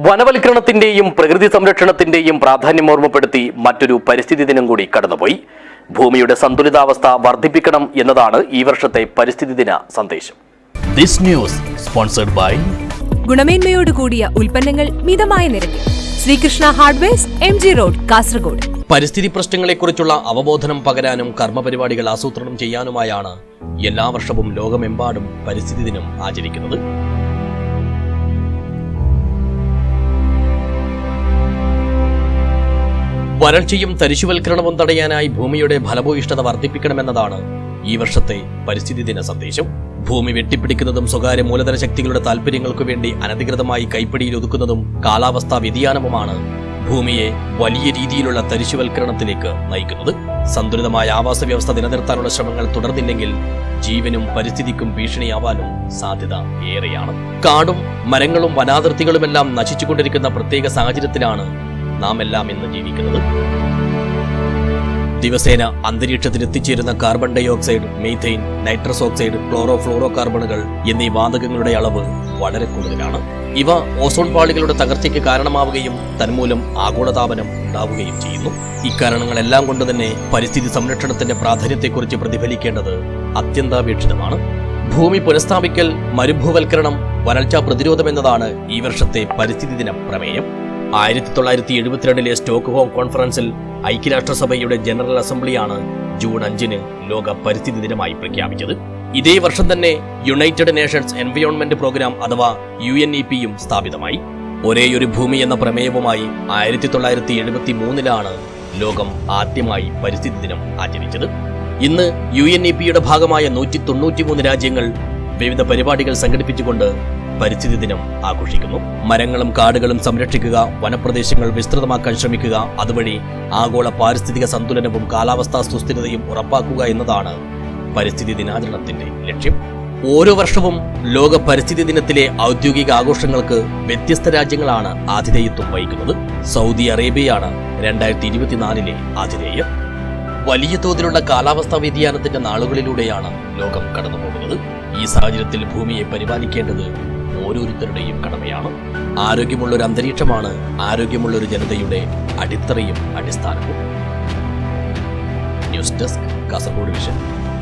വനവൽക്കരണത്തിന്റെയും പ്രകൃതി സംരക്ഷണത്തിന്റെയും പ്രാധാന്യം ഓർമ്മപ്പെടുത്തി മറ്റൊരു പരിസ്ഥിതി ദിനം കൂടി കടന്നുപോയി. ഭൂമിയുടെ സന്തുലിതാവസ്ഥ വർദ്ധിപ്പിക്കണം എന്നതാണ് ഈ വർഷത്തെ പരിസ്ഥിതി ദിന സന്ദേശം. ദിസ് ന്യൂസ് സ്പോൺസർഡ് ബൈ ഗുണമേന്മയോട് കൂടിയ ഉൽപ്പന്നങ്ങൾ മിതമായ നിരക്കിൽ Sreekrishna hardwares, MG road, Kasaragod. പരിസ്ഥിതി പ്രശ്നങ്ങളെക്കുറിച്ചുള്ള അവബോധനം പകരാനും കർമ്മപരിപാടികൾ ആസൂത്രണം ചെയ്യാനുമായാണ് എല്ലാ വർഷവും ലോകമെമ്പാടും പരിസ്ഥിതി ദിനം ആചരിക്കുന്നത്. വരൾച്ചയും തരിശുവൽക്കരണവും തടയാനായി ഭൂമിയുടെ ഫലഭൂയിഷ്ഠത വർദ്ധിപ്പിക്കണമെന്നതാണ് ഈ വർഷത്തെ പരിസ്ഥിതി ദിന സന്ദേശം. ഭൂമി വെട്ടിപ്പിടിക്കുന്നതും സ്വകാര്യ മൂലധന ശക്തികളുടെ താൽപര്യങ്ങൾക്കു വേണ്ടി അനധികൃതമായി കൈപ്പിടിയിൽ ഒതുക്കുന്നതും കാലാവസ്ഥാ വ്യതിയാനവുമാണ് ഭൂമിയെ വലിയ രീതിയിലുള്ള തരിശുവൽക്കരണത്തിലേക്ക് നയിക്കുന്നത്. സന്തുലിതമായ ആവാസ വ്യവസ്ഥ നിലനിർത്താനുള്ള ശ്രമങ്ങൾ തുടർന്നില്ലെങ്കിൽ ജീവനും പരിസ്ഥിതിക്കും ഭീഷണിയാവാനും സാധ്യത ഏറെയാണ്. കാടും മരങ്ങളും വനാതിർത്തികളുമെല്ലാം നശിച്ചുകൊണ്ടിരിക്കുന്ന പ്രത്യേക സാഹചര്യത്തിലാണ് നാം എല്ലാം ഇന്ന് ജീവിക്കുന്നത്. ദിവസേന അന്തരീക്ഷത്തിൽ എത്തിച്ചേരുന്ന carbon dioxide, methane, nitrous oxide, fluoro കാർബണുകൾ എന്നീ വാതകങ്ങളുടെ അളവ് വളരെ കൂടുതലാണ്. ഇവ ഓസോൺ പാളികളുടെ തകർച്ചയ്ക്ക് കാരണമാവുകയും തന്മൂലം ആഗോളതാപനം ഉണ്ടാവുകയും ചെയ്യുന്നു. ഇക്കാരണങ്ങളെല്ലാം കൊണ്ട് തന്നെ പരിസ്ഥിതി സംരക്ഷണത്തിന്റെ പ്രാധാന്യത്തെക്കുറിച്ച് പ്രതിഫലിക്കേണ്ടത് അത്യന്താപേക്ഷിതമാണ്. ഭൂമി പുനഃസ്ഥാപിക്കൽ, മരുഭൂവൽക്കരണം, വരൾച്ചാ പ്രതിരോധം എന്നതാണ് ഈ വർഷത്തെ പരിസ്ഥിതി ദിന പ്രമേയം. 1972 സ്റ്റോക്ക്ഹോം കോൺഫറൻസിൽ ഐക്യരാഷ്ട്രസഭയുടെ ജനറൽ അസംബ്ലിയാണ് ജൂൺ 5 ലോക പരിസ്ഥിതി ദിനമായി പ്രഖ്യാപിച്ചത്. ഇതേ വർഷം തന്നെ യുണൈറ്റഡ് നേഷൻസ് എൻവയോൺമെന്റ് പ്രോഗ്രാം അഥവാ UNEP-യും സ്ഥാപിതമായി. ഒരേയൊരു ഭൂമി എന്ന പ്രമേയവുമായി 1973 ലോകം ആദ്യമായി പരിസ്ഥിതി ദിനം ആചരിച്ചത്. ഇന്ന് UNEP-യുടെ ഭാഗമായ 193 രാജ്യങ്ങൾ വിവിധ പരിപാടികൾ സംഘടിപ്പിച്ചുകൊണ്ട് പരിസ്ഥിതി ദിനം ആഘോഷിക്കുന്നു. മരങ്ങളും കാടുകളും സംരക്ഷിക്കുക, വനപ്രദേശങ്ങൾ വിസ്തൃതമാക്കാൻ ശ്രമിക്കുക, അതുവഴി ആഗോള പാരിസ്ഥിതിക സന്തുലനവും കാലാവസ്ഥാ സുസ്ഥിരതയും ഉറപ്പാക്കുക എന്നതാണ് പരിസ്ഥിതി ദിനാചരണത്തിന്റെ ലക്ഷ്യം. ഓരോ വർഷവും ലോക പരിസ്ഥിതി ദിനത്തിലെ ഔദ്യോഗിക ആഘോഷങ്ങൾക്ക് വ്യത്യസ്ത രാജ്യങ്ങളാണ് ആതിഥേയത്വം വഹിക്കുന്നത്. സൗദി അറേബ്യയാണ് 2024 ആതിഥേയം. വലിയ തോതിലുള്ള കാലാവസ്ഥാ വ്യതിയാനത്തിന്റെ നാളുകളിലൂടെയാണ് ലോകം കടന്നുപോകുന്നത്. ഈ സാഹചര്യത്തിൽ ഭൂമിയെ പരിപാലിക്കേണ്ടത് ഓരോരുത്തരുടെയും കടമയാണ്. ആരോഗ്യമുള്ളൊരു അന്തരീക്ഷമാണ് ആരോഗ്യമുള്ളൊരു ജനതയുടെ അടിത്തറയും അടിസ്ഥാനവും. News desk, Kasaragod vision.